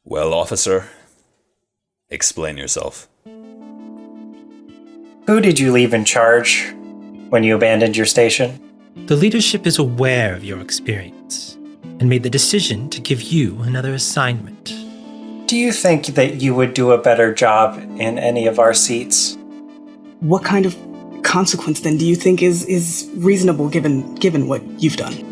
Well, officer, explain yourself. Who did you leave in charge when you abandoned your station? The leadership is aware of your experience and made the decision to give you another assignment. Do you think that you would do a better job in any of our seats? What kind of consequence then do you think is reasonable given what you've done?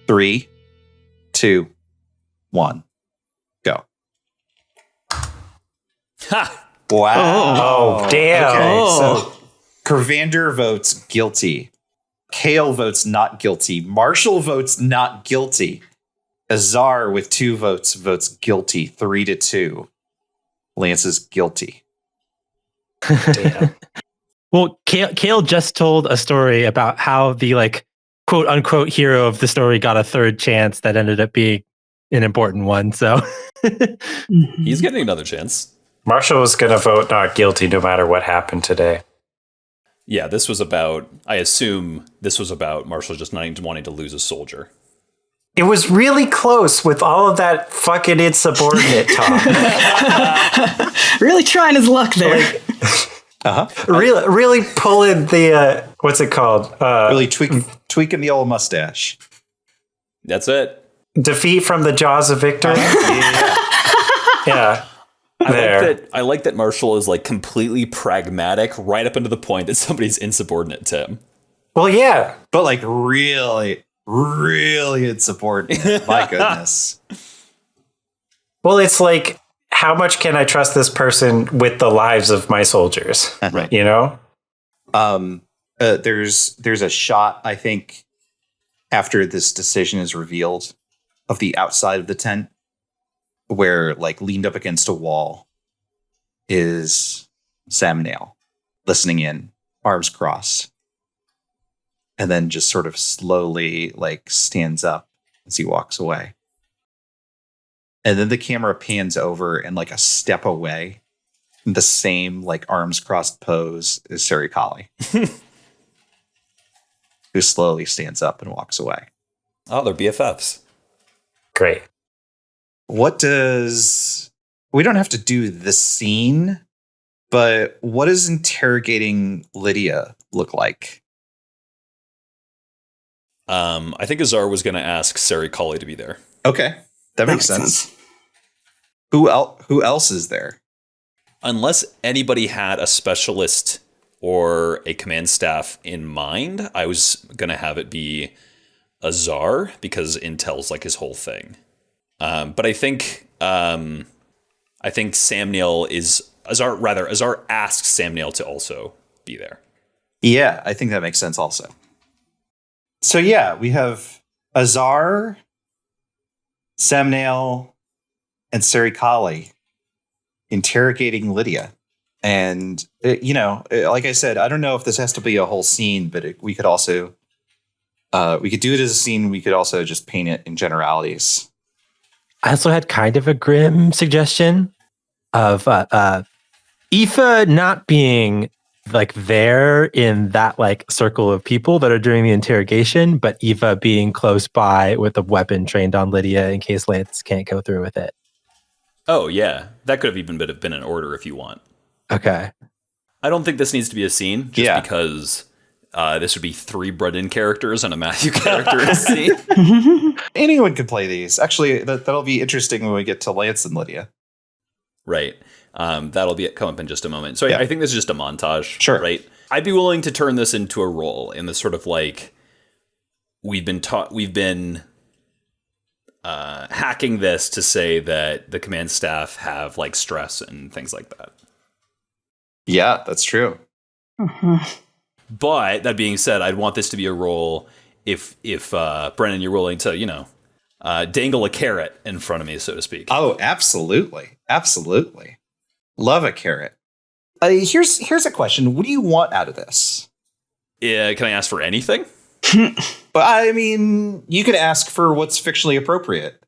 Three, 2, 1, go. Ha! Wow. Oh, damn. Okay, so Kravannder votes guilty. Kael votes not guilty. Marshall votes not guilty. Azar with 2 votes guilty. 3-2. Lance is guilty. Damn. Well, Kael just told a story about how the quote unquote hero of the story got a third chance that ended up being an important one. So He's getting another chance. Marshall was going to vote not guilty no matter what happened today. Yeah, this was about, I assume this was about Marshall just not wanting to lose a soldier. It was really close with all of that fucking insubordinate talk. Really trying his luck there. Really pulling the, what's it called? Really tweaking the old mustache. That's it. Defeat from the jaws of victory. Yeah. I like that Marshall is completely pragmatic right up into the point that somebody's insubordinate to him. Well, yeah. But really, really insubordinate. My goodness. Well, it's like, how much can I trust this person with the lives of my soldiers? Right. You know? There's a shot, I think, after this decision is revealed of the outside of the tent where leaned up against a wall is Samnail listening in, arms crossed, and then just sort of slowly stands up as he walks away. And then the camera pans over and a step away, in the same arms crossed pose as Serikali, who slowly stands up and walks away. Oh, they're BFFs. Great. We don't have to do the scene, but what does interrogating Lydia look like? I think Azar was going to ask Serikali to be there. Okay, that makes sense. Who else is there? Unless anybody had a specialist or a command staff in mind, I was going to have it be Azar because intel's his whole thing. But I think Samnail is Azar asks Samnail to also be there. Yeah, I think that makes sense also. So yeah, we have Azar, Samnail, and Serikali interrogating Lydia. And, like I said, I don't know if this has to be a whole scene, but we could also, we could do it as a scene. We could also just paint it in generalities. I also had kind of a grim suggestion of Aoife not being like there in that like circle of people that are doing the interrogation, but Eva being close by with a weapon trained on Lydia in case Lance can't go through with it. Oh, yeah. That could have even been an order if you want. Okay. I don't think this needs to be a scene, just because this would be 3 Brendan characters and a Matthew character in a scene. Anyone can play these. Actually, that'll be interesting when we get to Lance and Lydia. Right. That'll come up in just a moment. So I think this is just a montage. Sure. Right. I'd be willing to turn this into a role in this sort of like we've been hacking this to say that the command staff have like stress and things like that. Yeah, that's true. But that being said, I'd want this to be a role if Brennan, you're willing to, dangle a carrot in front of me, so to speak. Oh, absolutely. Absolutely. Love a carrot. Here's a question. What do you want out of this? Yeah, can I ask for anything? But I mean, you could ask for what's fictionally appropriate.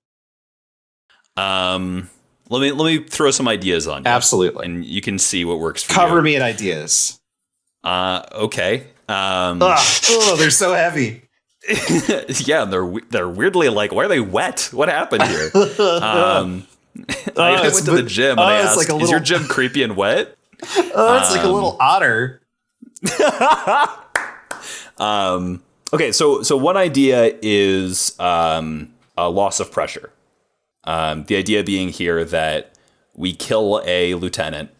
Let me throw some ideas on you. Absolutely. And you can see what works for you. Cover me in ideas. Okay. They're so heavy. Yeah, and they're weirdly like, why are they wet? What happened here? I went to the gym and I asked, like is your gym creepy and wet? It's like a little otter. Okay, so one idea is a loss of pressure. The idea being here that we kill a lieutenant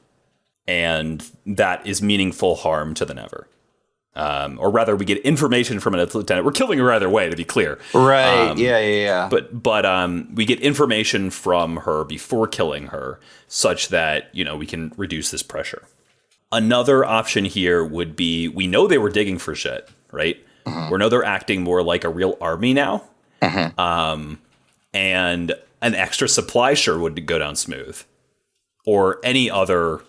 and that is meaningful harm to the Never. Or rather, we get information from a lieutenant. We're killing her either way, to be clear. Right. Yeah. But we get information from her before killing her such that, we can reduce this pressure. Another option here would be, we know they were digging for shit, right? We know they're acting more like a real army now. And an extra supply sure would go down smooth. Or any other,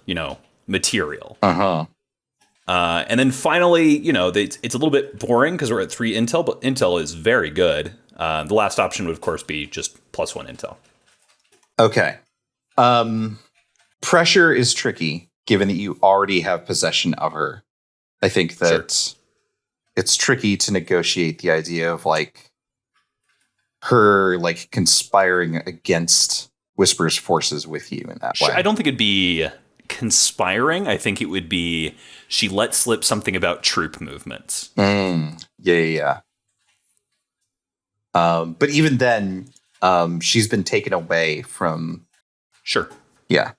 material. And then finally, it's a little bit boring because we're at 3 intel, but intel is very good. The last option would, of course, be just +1 intel. Okay. Pressure is tricky, given that you already have possession of her. I think that it's tricky to negotiate the idea of like her like conspiring against Whisper's forces with you in that way. I don't think it'd be conspiring. I think it would be she let slip something about troop movements. Yeah. But even then, she's been taken away from. Sure. Yeah.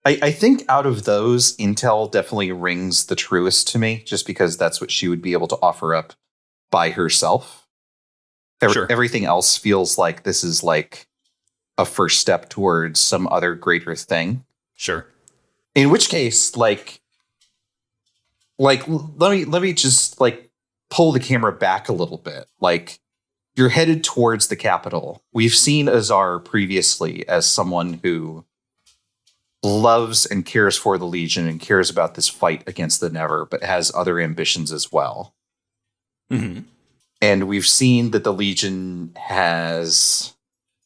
I think out of those, Intel definitely rings the truest to me, just because that's what she would be able to offer up by herself. Everything else feels like this is like a first step towards some other greater thing. Sure. In which case, like let me just like pull the camera back a little bit. Like, you're headed towards the capital. We've seen Azar previously as someone who loves and cares for the Legion and cares about this fight against the Never, but has other ambitions as well. And we've seen that the Legion has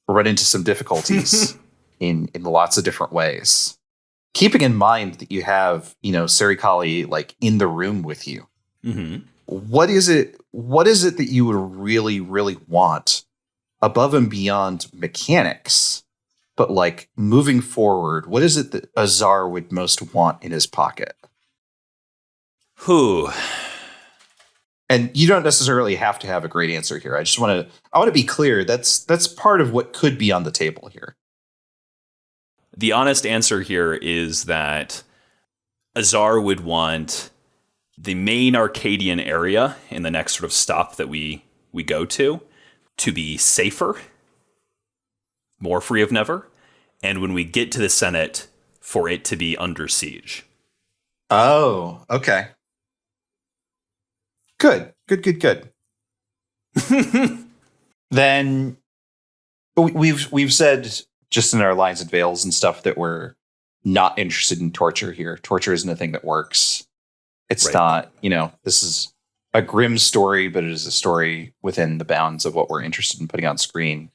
run into some difficulties in lots of different ways. Keeping in mind that you have, Serikali like in the room with you. What is it that you would really, really want above and beyond mechanics? But like moving forward, what is it that Azar would most want in his pocket? And you don't necessarily have to have a great answer here. I want to be clear. That's part of what could be on the table here. The honest answer here is that Azar would want the main Arcadian area in the next sort of stop that we go to be safer, more free of Never, and when we get to the Senate, for it to be under siege. Oh, okay. Good. Then we've said just in our lines and veils and stuff that we're not interested in torture here. Torture isn't a thing that works. It's not, this is a grim story, but it is a story within the bounds of what we're interested in putting on screen.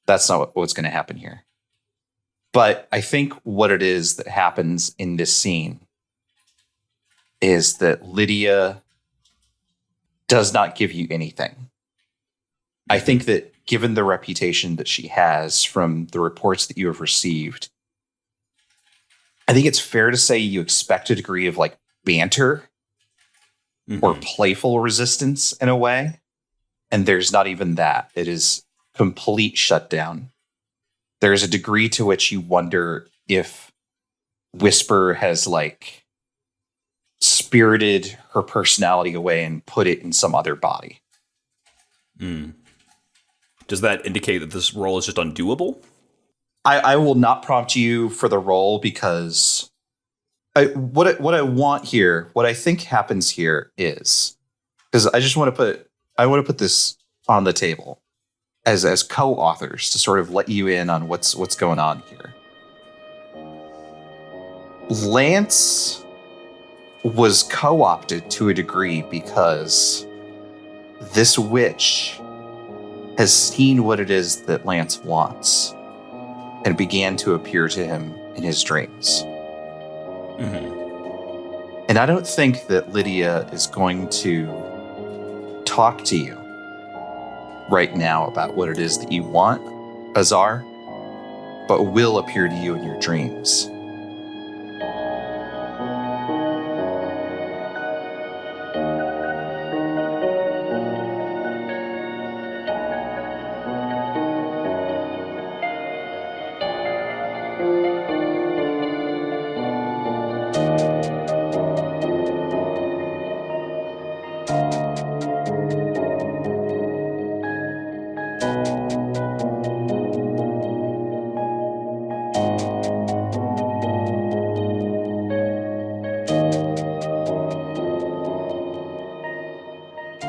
That's not what's going to happen here. But I think what it is that happens in this scene is that Lydia does not give you anything. I think that given the reputation that she has from the reports that you have received, I think it's fair to say you expect a degree of like banter or playful resistance in a way. And there's not even that. It is complete shutdown. There's a degree to which you wonder if Whisper has like spirited her personality away and put it in some other body. Does that indicate that this role is just undoable? I will not prompt you for the role because what I want here, what I think happens here is, because I just want to put this on the table as co-authors to sort of let you in on what's going on here. Lance was co-opted to a degree because this witch has seen what it is that Lance wants and began to appear to him in his dreams. And I don't think that Lydia is going to talk to you right now about what it is that you want, Azar, but will appear to you in your dreams.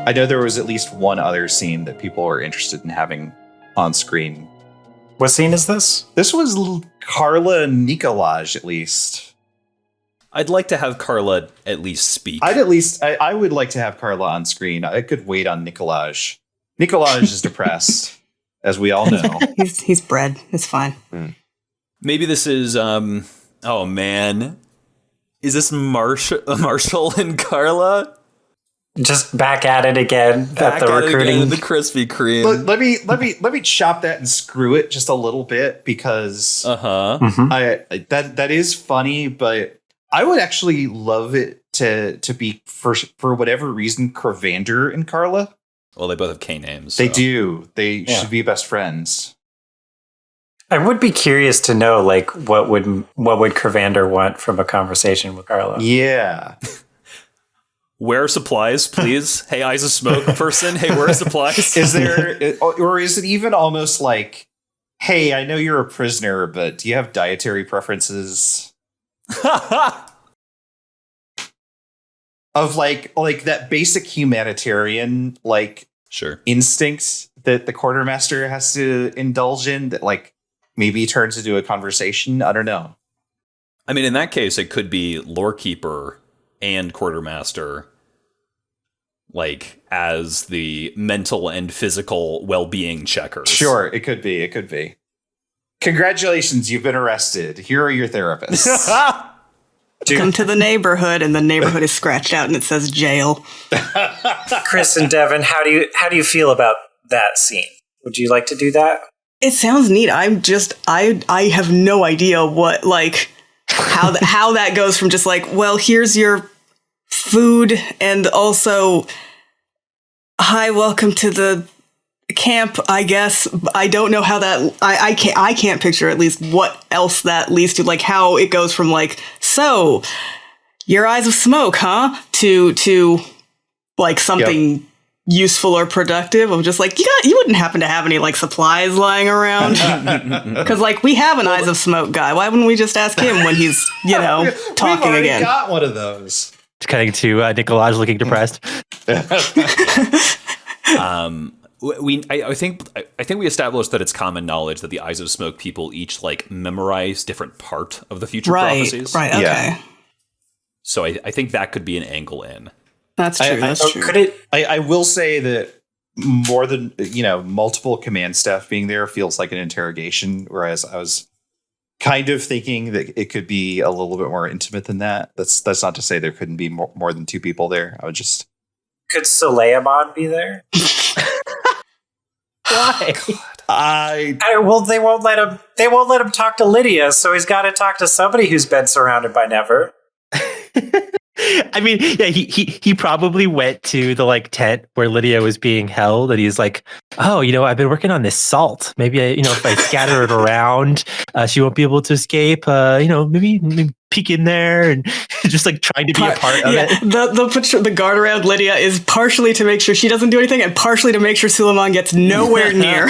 I know there was at least one other scene that people were interested in having on screen. What scene is this? This was Karla and Nikolaj, at least. I'd like to have Karla at least speak. I would like to have Karla on screen. I could wait on Nikolaj. Nikolaj is depressed, as we all know. He's bred. It's fine. Maybe this is, oh man. Is this Marshall and Karla? Just back at it again Back at the at it recruiting. again, the Krispy Kreme. Let me chop that and screw it just a little bit because that is funny, but I would actually love it to be for whatever reason Kravannder and Karla. Well, they both have K names. They so. do. They should be best friends. I would be curious to know, like, what would Kravannder want from a conversation with Karla? Yeah. Where are supplies, please? Hey, Eyes of Smoke person. Hey, where are supplies? Is there, or is it even almost like, hey, I know you're a prisoner, but do you have dietary preferences? Of like that basic humanitarian sure instinct that the quartermaster has to indulge in that like maybe turns into a conversation. I don't know. I mean, in that case, it could be lorekeeper and quartermaster, like as the mental and physical well-being checkers. Sure, it could be. It could be. Congratulations, you've been arrested. Here are your therapists. Come to the neighborhood, and the neighborhood is scratched out, and it says jail. Kris and Devin, how do you feel about that scene? Would you like to do that? It sounds neat. I have no idea what how that goes from just like, well, here's your food, and also, hi, welcome to the camp, I guess. I don't know how that, I can't picture at least what else that leads to, like how it goes from like, so your Eyes of Smoke, huh? To like something useful or productive. I'm just like, you wouldn't happen to have any like supplies lying around? Because like we have an Eyes of Smoke guy. Why wouldn't we just ask him when he's, talking We've again? got one of those. Cutting to Nikolaj looking depressed. I think we established that it's common knowledge that the Eyes of Smoke people each like memorize different part of the future prophecies. Right. Okay. Yeah. So I think that could be an angle in. That's true. That's true. Could it? I will say that more than multiple command staff being there feels like an interrogation, whereas I was kind of thinking that it could be a little bit more intimate than that. That's not to say there couldn't be more than two people there. I would just... Could Suleiman be there? Why? Well, they won't let him. They won't let him talk to Lydia, so he's got to talk to somebody who's been surrounded by Never. I mean, yeah, he probably went to the like tent where Lydia was being held, and he's like, "Oh, I've been working on this salt. Maybe if I scatter it around, she won't be able to escape. Maybe peek in there and just like trying to be a part of it." The guard around Lydia is partially to make sure she doesn't do anything, and partially to make sure Suleiman gets nowhere near.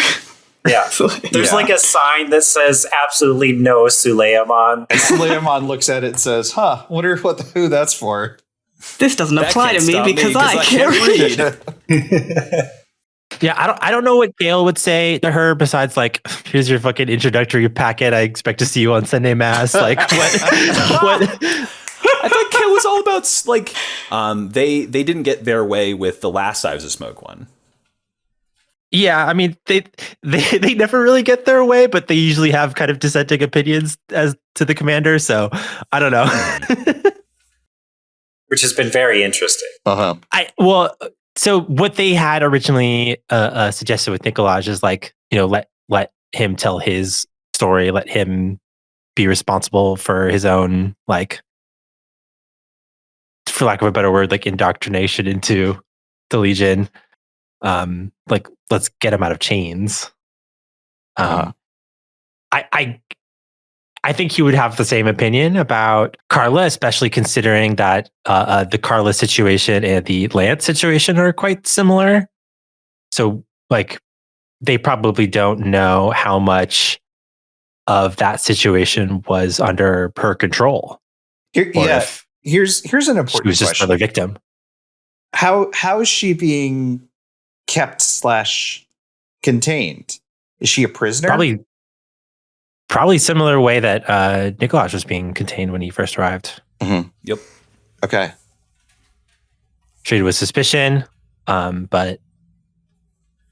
Yeah, there's like a sign that says "Absolutely no Suleiman." And Suleiman looks at it and says, wonder who that's for. This doesn't apply to me because I can't read. Yeah, I don't know what Kael would say to her besides like, "Here's your fucking introductory packet. I expect to see you on Sunday Mass." Like, what? I thought Kael was all about like, they didn't get their way with the last Sives of Smoke one. Yeah, I mean, they never really get their way, but they usually have kind of dissenting opinions as to the commander. So I don't know. Which has been very interesting. So what they had originally suggested with Nikolaj is like, let him tell his story, let him be responsible for his own, like, for lack of a better word, like indoctrination into the Legion. Like, let's get him out of chains. I think he would have the same opinion about Karla, especially considering that the Karla situation and the Lance situation are quite similar. So, like, they probably don't know how much of that situation was under her control. Here's an important she was just question. another victim. How is she being kept / contained? Is she a prisoner? Probably similar way that Nikolaj was being contained when he first arrived. Mm-hmm. Yep. Okay. Treated with suspicion, but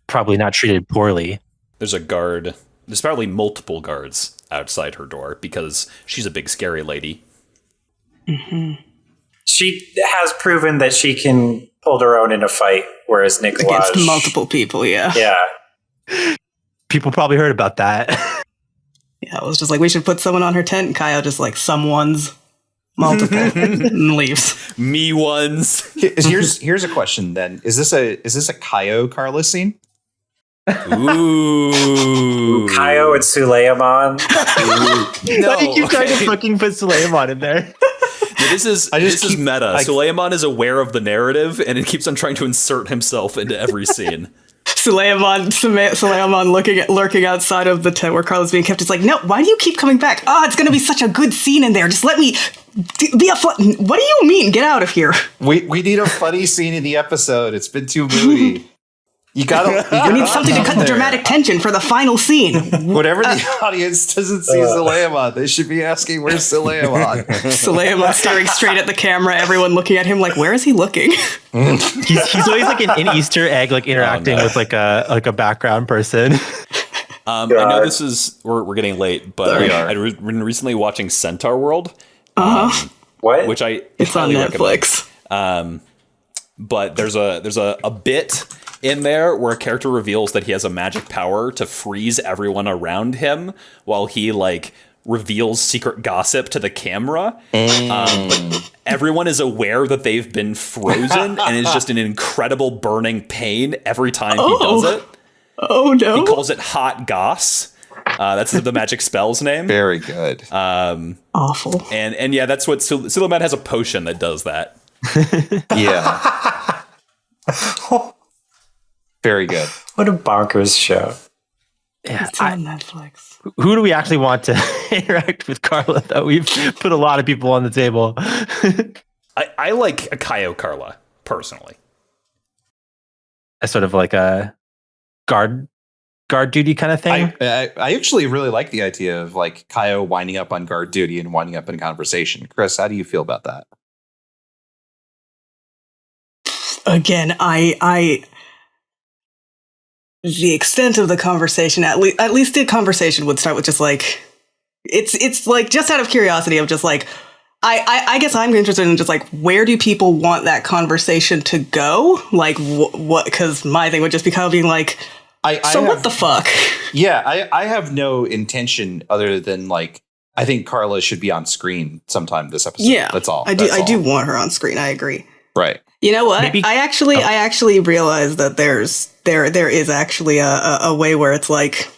probably not treated poorly. There's a guard. There's probably multiple guards outside her door because she's a big, scary lady. Mm-hmm. She has proven that she can hold her own in a fight, whereas Nikolaj... Against multiple people, yeah. Yeah. People probably heard about that. Yeah, it was just like, we should put someone on her tent, and Kayo just like, someone's multiple, and leaves. Me ones. Here's a question then. Is this a Kayo Karla scene? Ooh. Kayo and Suleiman. No. Why do you keep trying to fucking put Suleiman in there? This is meta. Suleiman is aware of the narrative, and it keeps on trying to insert himself into every scene. Suleiman lurking outside of the tent where Karla's being kept. It's like, no, why do you keep coming back? It's going to be such a good scene in there. Just let me be a fun. What do you mean? Get out of here. We need a funny scene in the episode. It's been too moody. You need something to cut the dramatic tension for the final scene. Whatever the audience doesn't see Suleiman, they should be asking, where's Suleiman? Suleiman staring straight at the camera, everyone looking at him like, where is he looking? He's always like an Easter egg, like interacting with like a background person. I know this is we're getting late, but I've been recently watching Centaur World. What? Which it's on Netflix. But there's a bit in there where a character reveals that he has a magic power to freeze everyone around him while he like reveals secret gossip to the camera. But everyone is aware that they've been frozen and it's just an incredible burning pain every time he does it. Oh no. He calls it hot goss. That's the magic spell's name. Very good. Awful. And yeah, that's what Suleiman has a potion that does that. Yeah. Very good. What a bonkers show. Yeah, It's on Netflix. Who do we actually want to interact with Karla, though? We've put a lot of people on the table. I like a Kayo Karla, personally. As sort of like a guard duty kind of thing. I actually really like the idea of like Kayo winding up on guard duty and winding up in conversation. Kris, how do you feel about that? Again, I the extent of the conversation, at least the conversation would start with just like, It's like, just out of curiosity of just like, I guess I'm interested in just like, where do people want that conversation to go? Like what? Because my thing would just be kind of being like, what the fuck? Yeah, I have no intention other than like, I think Karla should be on screen sometime this episode. Yeah, that's all. I do want her on screen. I agree. Right. You know what? I actually realized that there is actually a way where it's like,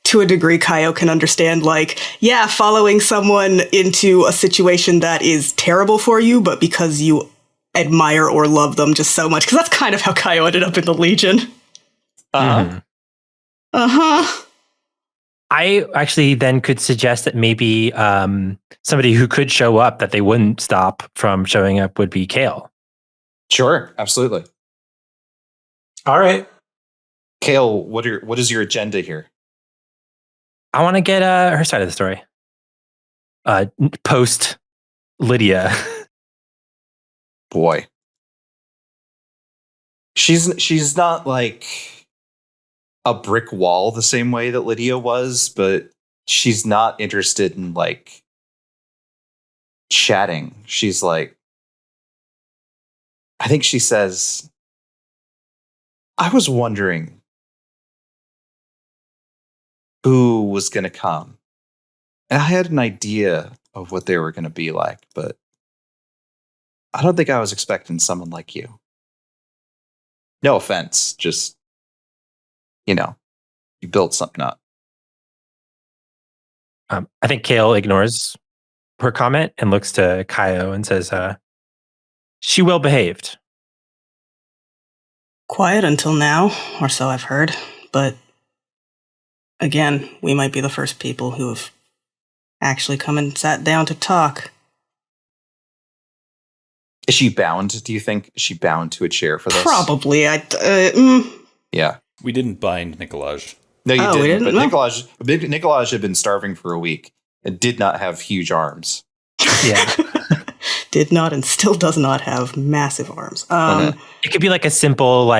to a degree, Kayo can understand, like, yeah, following someone into a situation that is terrible for you, but because you admire or love them just so much. Because that's kind of how Kayo ended up in the Legion. Mm-hmm. I actually then could suggest that maybe somebody who could show up that they wouldn't stop from showing up would be Kael. Sure, absolutely. All right. Kael, what is your agenda here? I want to get her side of the story. Post Lydia. Boy. She's not like a brick wall the same way that Lydia was, but she's not interested in like chatting. She's like, I think she says, I was wondering who was going to come. And I had an idea of what they were going to be like, but I don't think I was expecting someone like you. No offense, just, you built something up. I think Kael ignores her comment and looks to Kayo and says, she well behaved. Quiet until now, or so I've heard. But again, we might be the first people who have actually come and sat down to talk. Is she bound, do you think? Is she bound to a chair for this? Probably. Yeah. We didn't bind McLeod. No, you didn't. We didn't? But No. McLeod had been starving for a week and did not have huge arms. Yeah. Did not and still does not have massive arms. It could be like a simple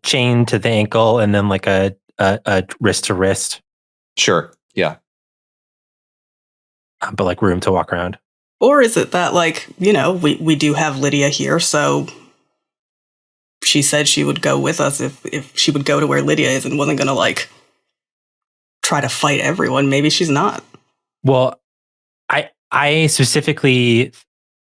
chain to the ankle and then like a wrist to wrist. Sure. Yeah. But like room to walk around. Or is it that, like, we do have Lydia here, so she said she would go with us if she would go to where Lydia is and wasn't going to, like, try to fight everyone. Maybe she's not. Well, I specifically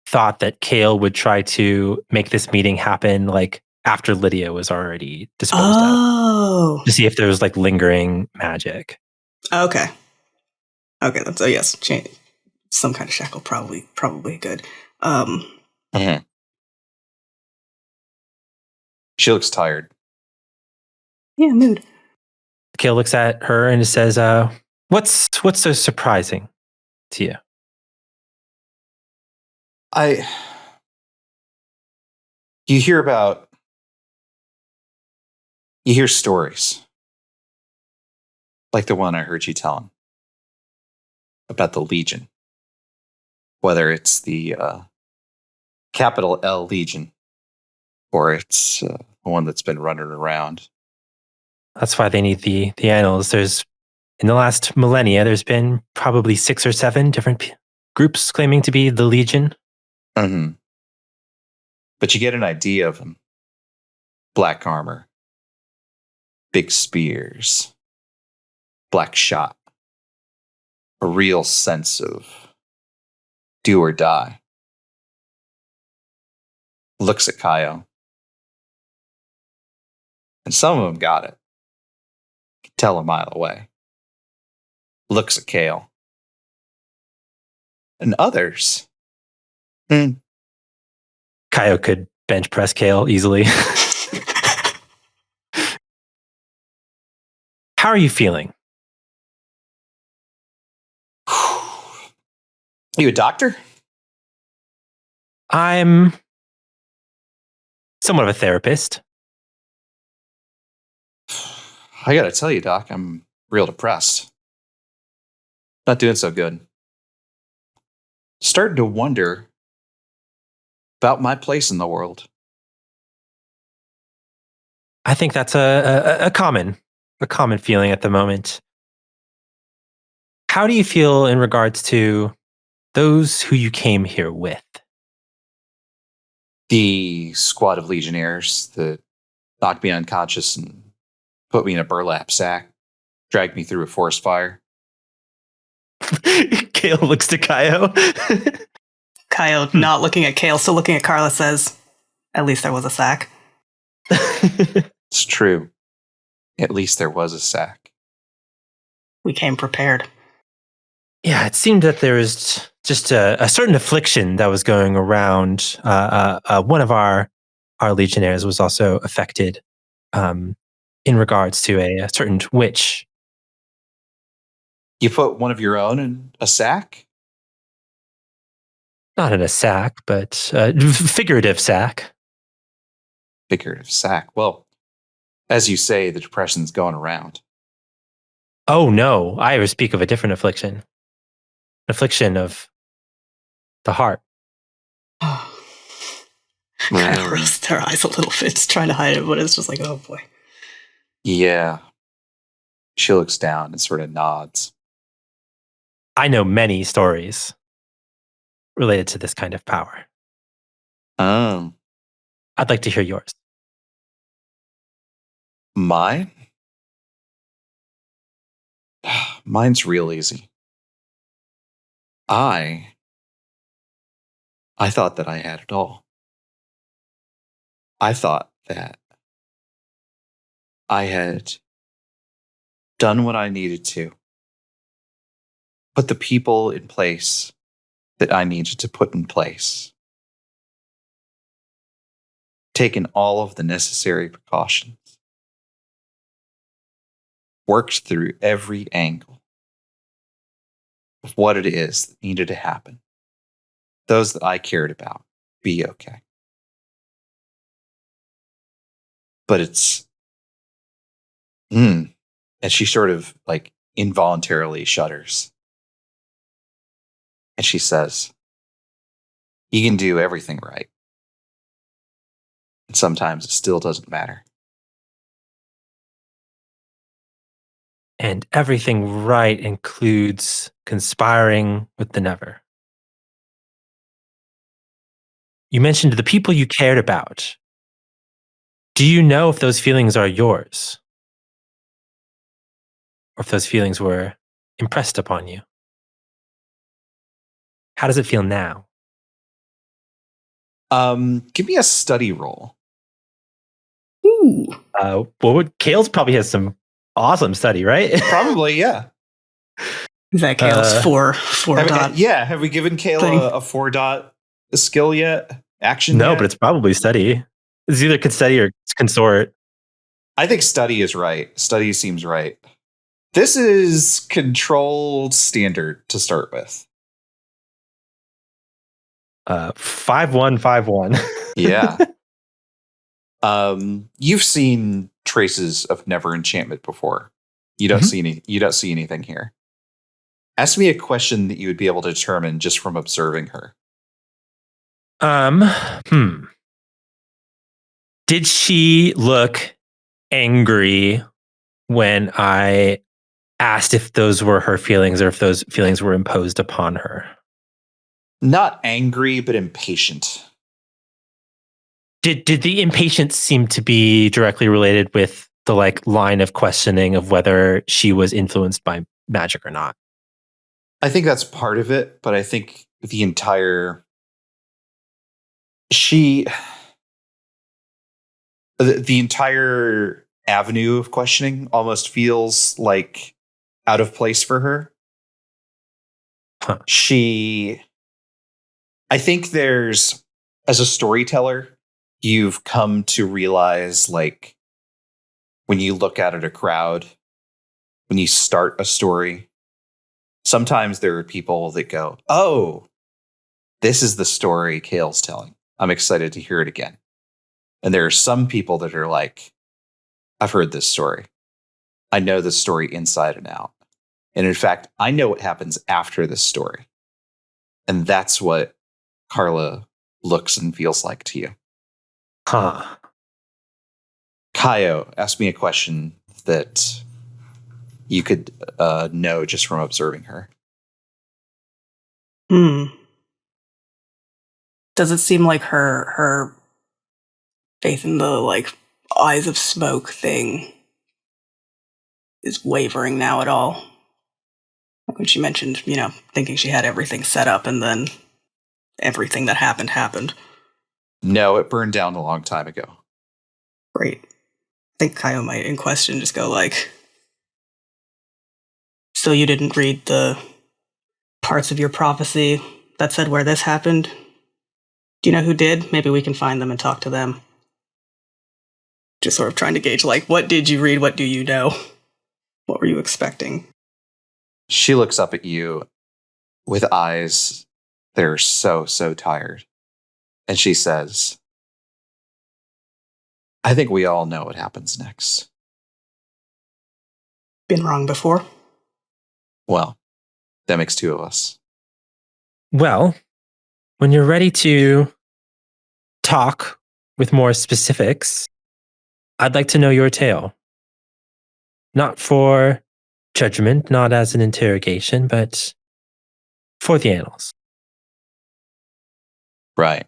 thought that Kael would try to make this meeting happen, like, after Lydia was already disposed of. To see if there was, like, lingering magic. Okay. That's, yes, change. Some kind of shackle, probably good. She looks tired. Yeah, mood. Kael looks at her and says, what's so surprising to you? You hear stories. Like the one I heard you telling about the Legion. Whether it's the capital L Legion or it's the one that's been running around. That's why they need the annals. In the last millennia, there's been probably 6 or 7 different groups claiming to be the Legion. Mm-hmm. But you get an idea of them. Black armor. Big spears. Black shot. A real sense of do or die. Looks at Kayo. And some of them got it. Can tell a mile away. Looks at Kael. And others. Kayo could bench press Kael easily. How are you feeling? Are you a doctor? I'm somewhat of a therapist. I gotta tell you, Doc, I'm real depressed. Not doing so good. Starting to wonder about my place in the world. I think that's a common feeling at the moment. how do you feel in regards to those who you came here with? The squad of legionnaires that knocked me unconscious and put me in a burlap sack, dragged me through a forest fire. Kael looks to Kayo. Kayo, not looking at Kael, still looking at Karla, says, "At least there was a sack." It's true. At least there was a sack. We came prepared. Yeah, it seemed that there was just a certain affliction that was going around. One of our legionnaires was also affected in regards to a certain witch. You put one of your own in a sack? Not in a sack, but figurative sack. Figurative sack. Well, as you say, the depression's going around. Oh no, I ever speak of a different affliction. Affliction of the heart. Kind of rolls their eyes a little bit, trying to hide it, but it's just like, oh boy. Yeah. She looks down and sort of nods. I know many stories related to this kind of power. Oh. I'd like to hear yours. Mine? Mine's real easy. I thought that I had it all. I thought that I had done what I needed to, put the people in place that I needed to put in place, taken all of the necessary precautions, worked through every angle of what it is that needed to happen. Those that I cared about be okay. But it's, and she sort of like involuntarily shudders. And she says, you can do everything right. And sometimes it still doesn't matter. And everything right includes conspiring with the Never. You mentioned the people you cared about. Do you know if those feelings are yours? Or if those feelings were impressed upon you? How does it feel now? Give me a study roll. Ooh. Kael's probably has some awesome study, right? Probably, yeah. Is that Kael's four dot? Yeah, have we given Kael a 4-dot skill yet? Action No, yet? but it's probably study. It's either study or consort. I think study is right. Study seems right. This is controlled standard to start with. 5151. Yeah. You've seen traces of Never enchantment before. You don't see anything here. Ask me a question that you would be able to determine just from observing her. Did she look angry when I asked if those were her feelings or if those feelings were imposed upon her? Not angry, but impatient. Did the impatience seem to be directly related with the line of questioning of whether she was influenced by magic or not? I think that's part of it, but I think the entire the entire avenue of questioning almost feels like out of place for her. Huh. I think there's, as a storyteller, you've come to realize, when you look out at a crowd, when you start a story, sometimes there are people that go, oh, this is the story Kael's telling. I'm excited to hear it again. And there are some people that are like, I've heard this story. I know this story inside and out. And in fact, I know what happens after this story. And that's what Karla looks and feels like to you. Huh. Kayo asked me a question that you could know just from observing her. Does it seem like her faith in the like eyes of smoke thing is wavering now at all? Like when she mentioned, thinking she had everything set up and then everything that happened. No, it burned down a long time ago. Great. I think Kayo might, in question, just go like, so you didn't read the parts of your prophecy that said where this happened? Do you know who did? Maybe we can find them and talk to them. Just sort of trying to gauge, like, what did you read? What do you know? What were you expecting? She looks up at you with eyes that are so, so tired. And she says, I think we all know what happens next. Been wrong before? Well, that makes two of us. Well, when you're ready to talk with more specifics, I'd like to know your tale. Not for judgment, not as an interrogation, but for the annals. Right.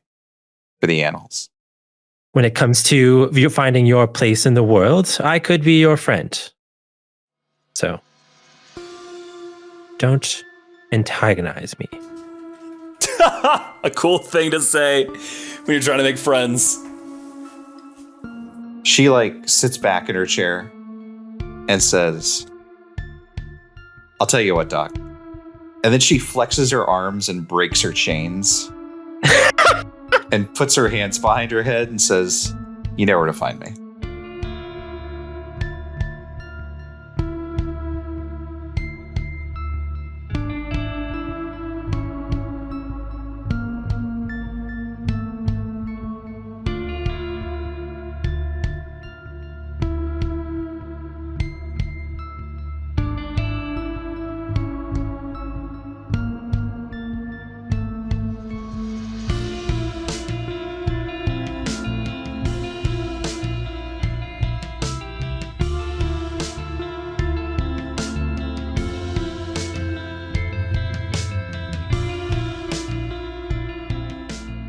For the annals. When it comes to you finding your place in the world, I could be your friend. So, don't antagonize me. A cool thing to say when you're trying to make friends. She sits back in her chair and says, I'll tell you what, Doc. And then she flexes her arms and breaks her chains and puts her hands behind her head and says, you know where to find me.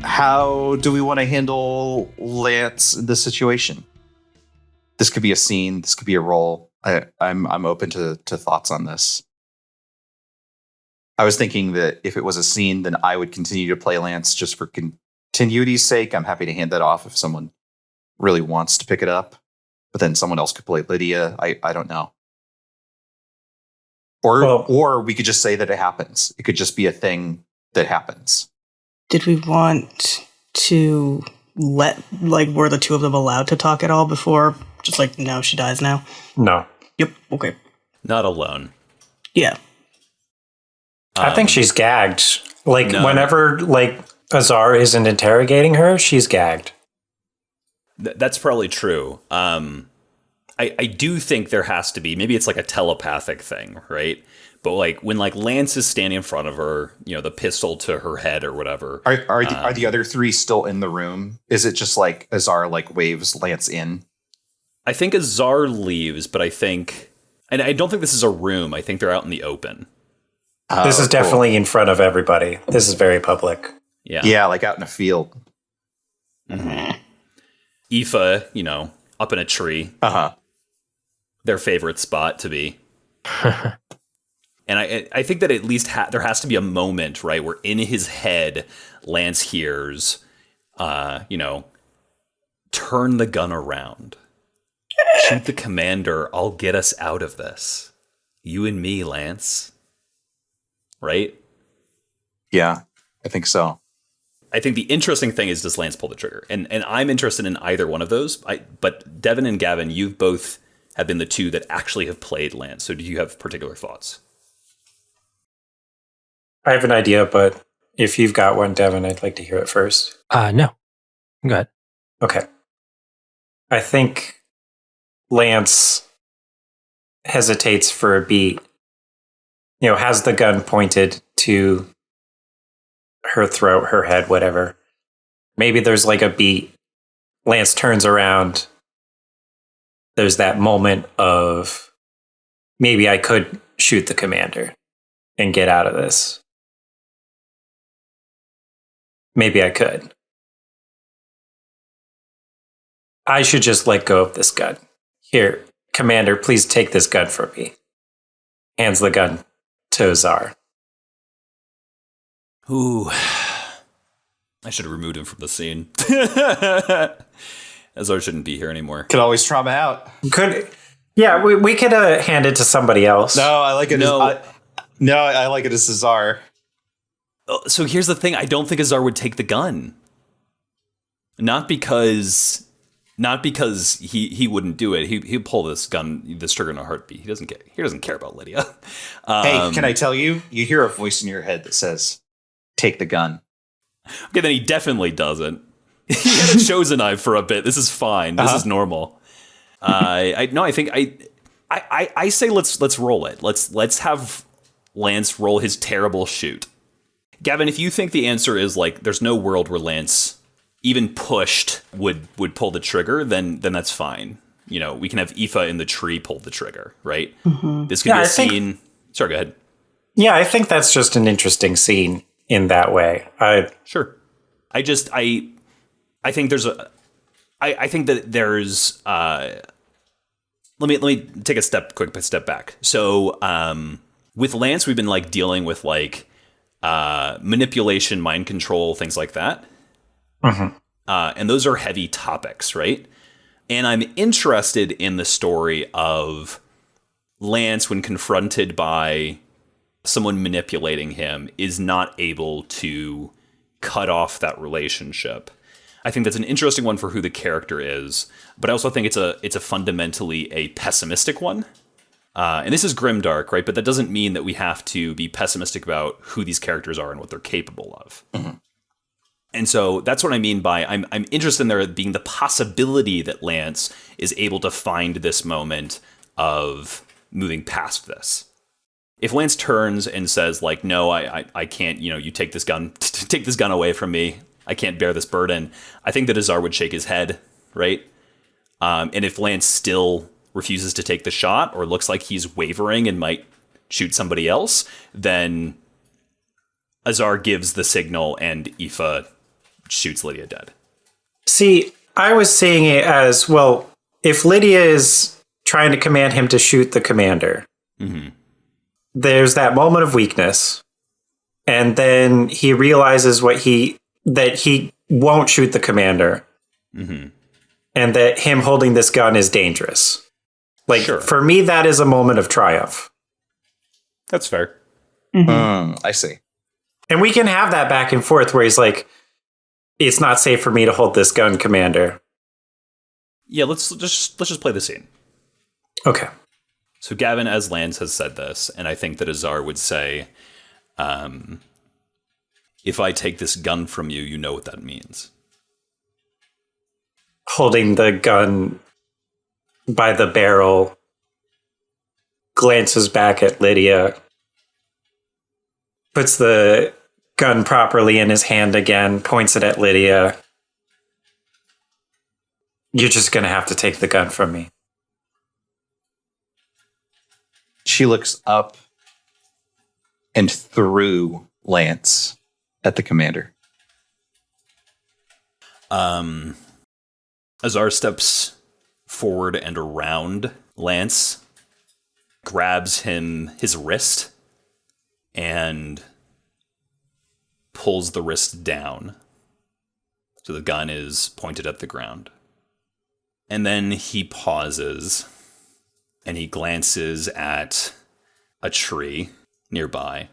How do we want to handle Lance in this situation? This could be a scene. This could be a role. I'm open to thoughts on this. I was thinking that if it was a scene, then I would continue to play Lance just for continuity's sake. I'm happy to hand that off if someone really wants to pick it up. But then someone else could play Lydia. I don't know. Or we could just say that it happens. It could just be a thing that happens. Did we want to were the two of them allowed to talk at all before? Just no, she dies now? No. Yep, okay. Not alone. Yeah. I think she's gagged. No. Whenever, Azar isn't interrogating her, she's gagged. That's probably true. I do think there has to be, maybe it's a telepathic thing, right? But when Lance is standing in front of her, the pistol to her head or whatever. Are the other three still in the room? Is it just Azar waves Lance in? I think Azar leaves, but I think, and I don't think this is a room. I think they're out in the open. This is definitely in front of everybody. This is very public. Yeah. Yeah, out in a field. Mm-hmm. Aoife, up in a tree. Uh-huh. Their favorite spot to be. And I think that at least there has to be a moment, right, where in his head, Lance hears, turn the gun around. Shoot the commander. I'll get us out of this. You and me, Lance. Right? Yeah, I think so. I think the interesting thing is, does Lance pull the trigger? And I'm interested in either one of those. But Devin and Gavin, you both have been the two that actually have played Lance. So do you have particular thoughts? I have an idea, but if you've got one, Devin, I'd like to hear it first. No. Go ahead. Okay. I think Lance hesitates for a beat, has the gun pointed to her throat, her head, whatever. Maybe there's a beat. Lance turns around. There's that moment of, maybe I could shoot the commander and get out of this. Maybe I could. I should just let go of this gun. Here, Commander, please take this gun from me. Hands the gun to Azar. Ooh. I should have removed him from the scene. Azar shouldn't be here anymore. Could always trauma out. Yeah, we could hand it to somebody else. No, I like it. I like it as Azar. So here's the thing. I don't think Azar would take the gun. Not because he wouldn't do it. He'd pull this trigger in a heartbeat. He doesn't care about Lydia. Hey, can I tell you? You hear a voice in your head that says, "Take the gun." Okay, then he definitely doesn't. He had a chosen eye for a bit. This is fine. This is normal. I say let's roll it. Let's have Lance roll his terrible shoot. Gavin, if you think the answer is like there's no world where Lance, even pushed, would pull the trigger, then that's fine. You know, we can have Aoife in the tree pull the trigger, right? Mm-hmm. This could be a scene. Sorry, go ahead. Yeah, I think that's just an interesting scene in that way. Sure. I think there's I think that there's let me take a quick step back. So with Lance, we've been like dealing with like manipulation, mind control, things like that. Mm-hmm. And those are heavy topics, right? And I'm interested in the story of Lance when confronted by someone manipulating him is not able to cut off that relationship. I think that's an interesting one for who the character is, but I also think it's a fundamentally a pessimistic one. And this is grimdark, right? But that doesn't mean that we have to be pessimistic about who these characters are and what they're capable of. Mm-hmm. And so that's what I mean by I'm interested in there being the possibility that Lance is able to find this moment of moving past this. If Lance turns and says like, no, I can't, you take this gun away from me. I can't bear this burden. I think that Azar would shake his head, right? And if Lance still refuses to take the shot or looks like he's wavering and might shoot somebody else, then Azar gives the signal and Aoife shoots Lydia dead. See, I was seeing it as, well, if Lydia is trying to command him to shoot the commander, mm-hmm. There's that moment of weakness, and then he realizes that he won't shoot the commander, mm-hmm. and that him holding this gun is dangerous. Like, sure. For me, that is a moment of triumph. That's fair. Mm-hmm. I see. And we can have that back and forth where he's like, it's not safe for me to hold this gun, Commander. Yeah, let's just play the scene. Okay. So Gavin, as Lance, has said this, and I think that Azar would say, if I take this gun from you, you know what that means. Holding the gun by the barrel, glances back at Lydia, puts the gun properly in his hand again, points it at Lydia. You're just going to have to take the gun from me. She looks up and through Lance at the commander. Azar steps forward and around Lance, grabs his wrist, and pulls the wrist down. So the gun is pointed at the ground. And then he pauses and he glances at a tree nearby.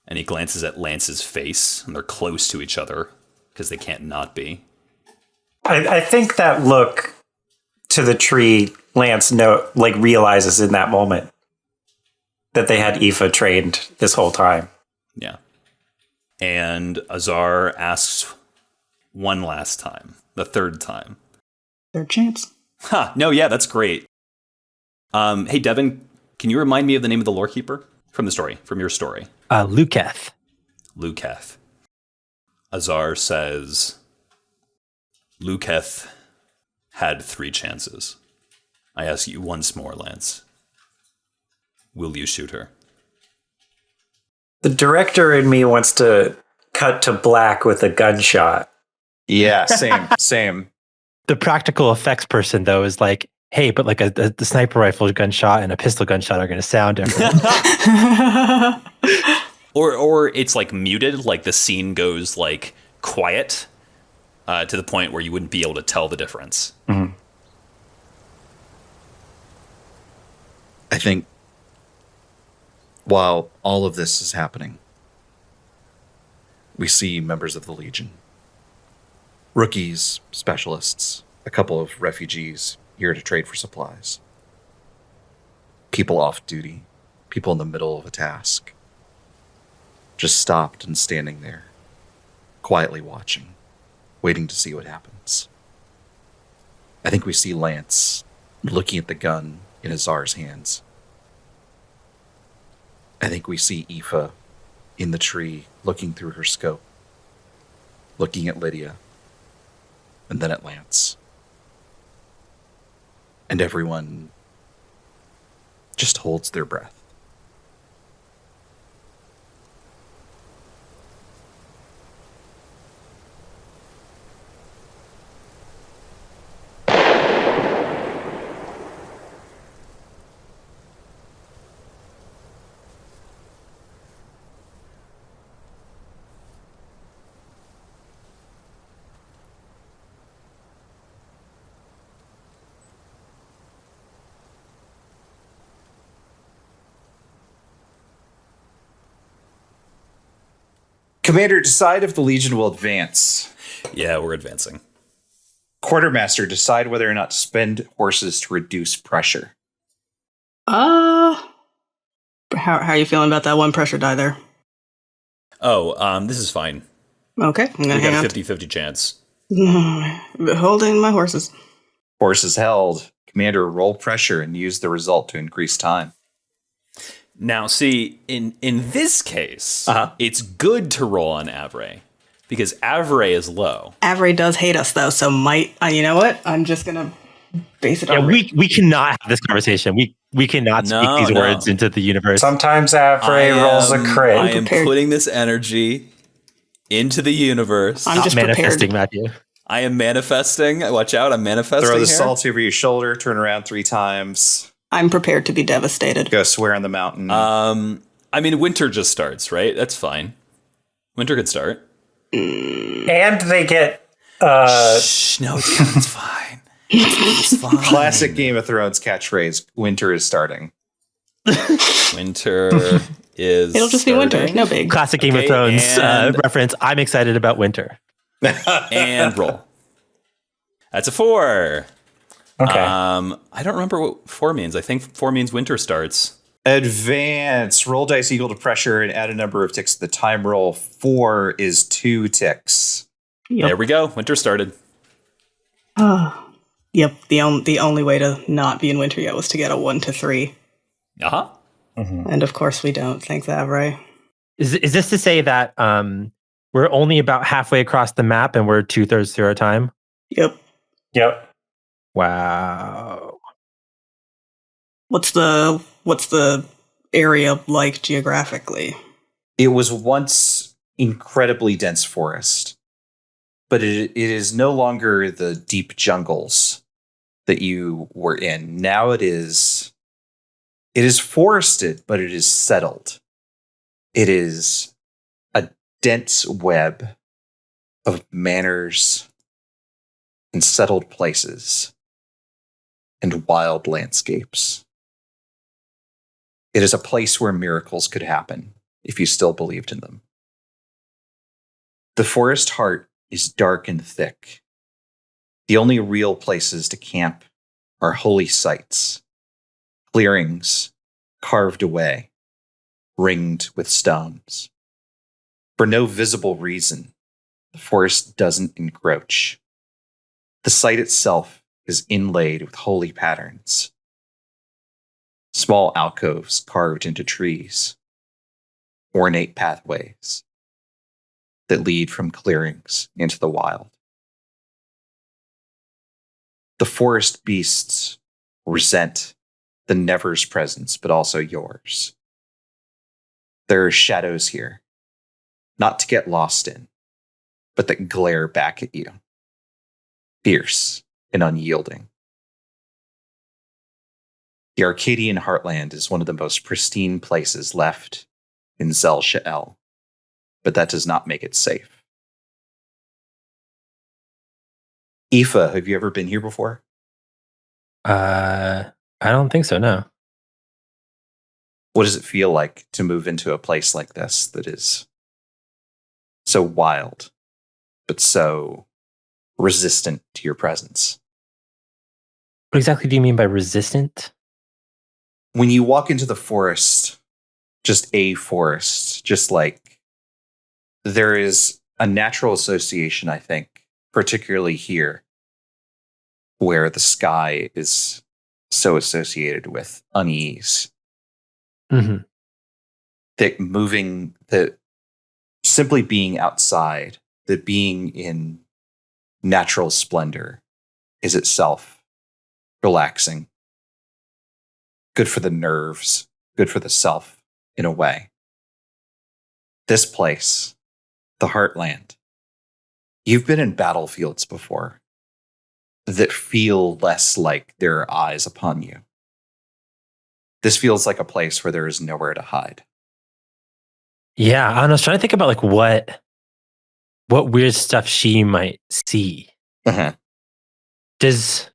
And he glances at Lance's face, and they're close to each other because they can't not be. I think that look to the tree, Lance realizes in that moment that they had Aoife trained this whole time. Yeah. And Azar asks one last time, the third time. Third chance. No, yeah, that's great. Hey, Devin, can you remind me of the name of the lorekeeper from your story? Luketh. Luketh. Azar says, Luketh had 3 chances. I ask you once more, Lance. will you shoot her? The director in me wants to cut to black with a gunshot. Yeah, same. The practical effects person, though, is like, hey, but like the sniper rifle gunshot and a pistol gunshot are going to sound different. Or it's like muted, like the scene goes like quiet to the point where you wouldn't be able to tell the difference. Mm-hmm. I think while all of this is happening, we see members of the Legion. Rookies, specialists, a couple of refugees here to trade for supplies. People off duty, people in the middle of a task. Just stopped and standing there, quietly watching, waiting to see what happens. I think we see Lance looking at the gun in Azar's hands. I think we see Aoife in the tree looking through her scope, looking at Lydia, and then at Lance. And everyone just holds their breath. Commander, decide if the Legion will advance. Yeah, we're advancing. Quartermaster, decide whether or not to spend horses to reduce pressure. How are you feeling about that one pressure die there? Oh, this is fine. Okay, I'm gonna We hang got a on. 50-50 chance. Holding my horses. Horses held. Commander, roll pressure and use the result to increase time. Now, see, in this case, Uh-huh. it's good to roll on Avray because Avray is low. Avery does hate us though, so you know what? I'm just gonna base it Yeah, on. we cannot have this conversation. We cannot speak these words into the universe. Sometimes Avray rolls a crit. I am prepared. putting this energy into the universe. I'm Stop just manifesting, prepared. Matthew. I am manifesting. Watch out, I'm manifesting Throw the here. salt over your shoulder, turn around 3 times, I'm prepared to be devastated. go swear on the mountain. I mean, winter just starts, right? That's fine. Winter could start. And they get Shh, no, it's fine. It's fine. Classic Game of Thrones catchphrase, winter is starting. Winter is It'll just be winter. starting. No big. Classic Game of Okay, Thrones and- reference. I'm excited about winter. And roll. That's a 4. okay. I don't remember what 4 means. I think 4 means winter starts. Advance. Roll dice equal to pressure and add a number of ticks to the time roll. 4 is 2 ticks. There we go. Winter started. Yep. The only way to not be in winter yet was to get a 1 to 3, Uh-huh. and of course we don't. Thanks, Avery. Is this to say that we're only about halfway across the map and we're 2/3 through our time? Yep. Yep. Wow. What's the area like geographically? It was once incredibly dense forest, but it is no longer the deep jungles that you were in. Now it is forested, but it is settled. It is a dense web of manors and settled places and wild landscapes. It is a place where miracles could happen if you still believed in them. The forest heart is dark and thick. The only real places to camp are holy sites, clearings carved away, ringed with stones. For no visible reason, the forest doesn't encroach. The site itself is inlaid with holy patterns. Small alcoves carved into trees, ornate pathways that lead from clearings into the wild. The forest beasts resent the Never's presence, but also yours. There are shadows here, not to get lost in, but that glare back at you, fierce and unyielding. The Arcadian heartland is one of the most pristine places left in Zel Sha'el, but that does not make it safe. Aoife, have you ever been here before? I don't think so, no. What does it feel like to move into a place like this that is so wild, but so resistant to your presence? What exactly do you mean by resistant? When you walk into the forest, just a forest, just like there is a natural association, I think, particularly here, where the sky is so associated with unease. Mm-hmm. That simply being outside, that being in natural splendor is itself relaxing, good for the nerves, good for the self in a way. This place, the Heartland, you've been in battlefields before that feel less like there are eyes upon you. This feels like a place where there is nowhere to hide. Yeah, I was trying to think about like what weird stuff she might see. Uh-huh. Does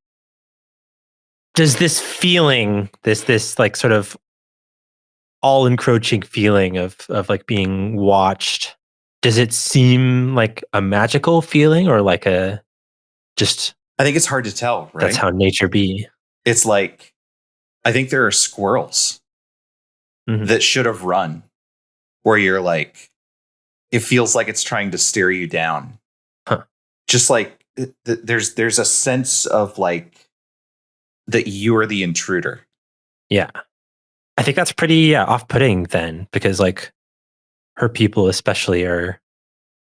this feeling, this like sort of all encroaching feeling of like being watched, does it seem like a magical feeling or like a just I think it's hard to tell, right? that's how nature be? It's like, I think there are squirrels that should have run, where you're like, it feels like it's trying to stare you down. Huh. Just like there's a sense of like that you are the intruder. Yeah. I think that's pretty off-putting then, because like her people especially are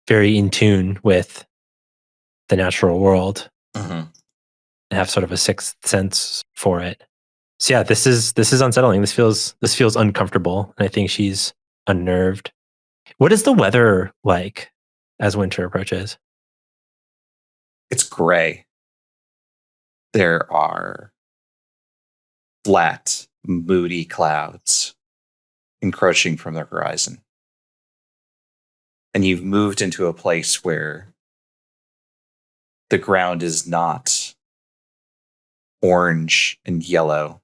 very in tune with the natural world and have sort of a sixth sense for it. So yeah, this is unsettling. This feels uncomfortable, and I think she's unnerved. What is the weather like as winter approaches? It's gray. There are flat, moody clouds encroaching from the horizon. And you've moved into a place where the ground is not orange and yellow,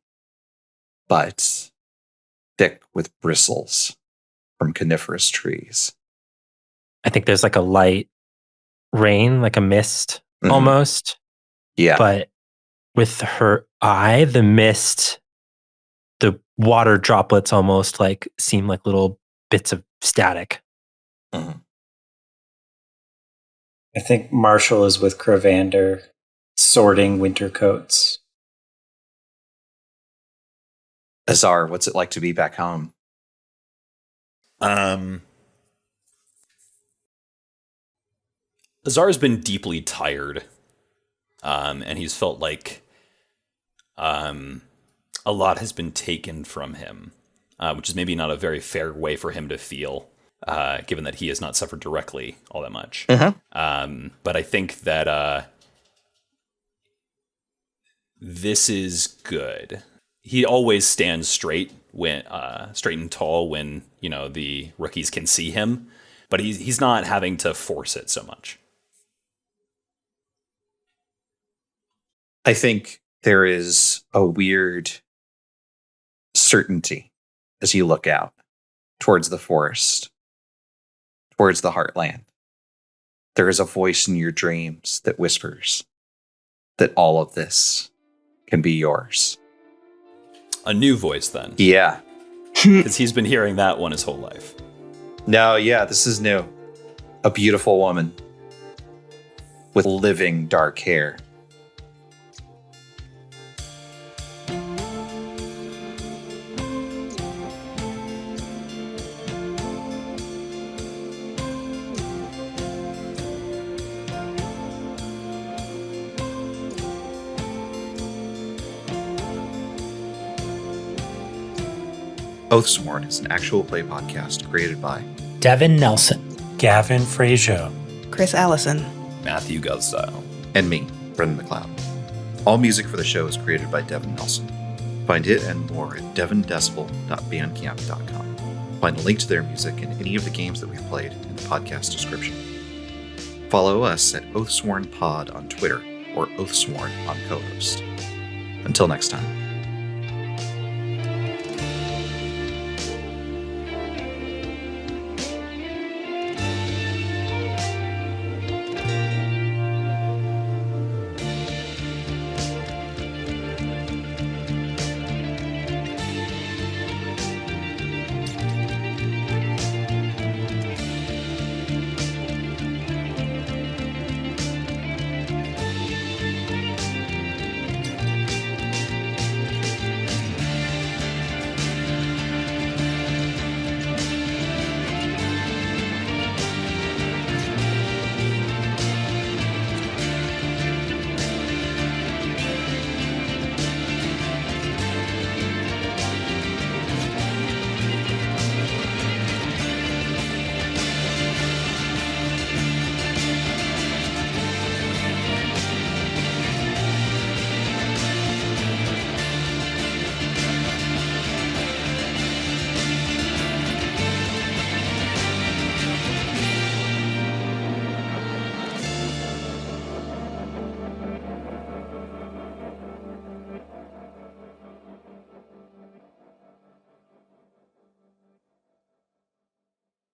but thick with bristles from coniferous trees. I think there's like a light rain, like a mist almost. Yeah. But with her eye, the mist, the water droplets almost like seem like little bits of static. I think Marshall is with Kravannder, sorting winter coats. Azar, what's it like to be back home? Azar's been deeply tired, and he's felt like a lot has been taken from him, which is maybe not a very fair way for him to feel, given that he has not suffered directly all that much. But I think that this is good. He always stands straight and tall when the rookies can see him, but he's not having to force it so much. I think there is a weird certainty as you look out towards the forest, towards the heartland. There is a voice in your dreams that whispers that all of this can be yours. A new voice, then. Yeah. Because he's been hearing that one his whole life. No, yeah, this is new. A beautiful woman with living dark hair. Oathsworn is an actual play podcast created by Devin Nelson, Gavin Fregeau, Kris Allison, Matthew Guzdial. and me, Brendan McLeod. All music for the show is created by Devin Nelson. Find it and more at devindecibel.bandcamp.com. Find a link to their music and any of the games that we've played in the podcast description. Follow us at Oathsworn Pod on Twitter or Oathsworn on co-host. Until next time.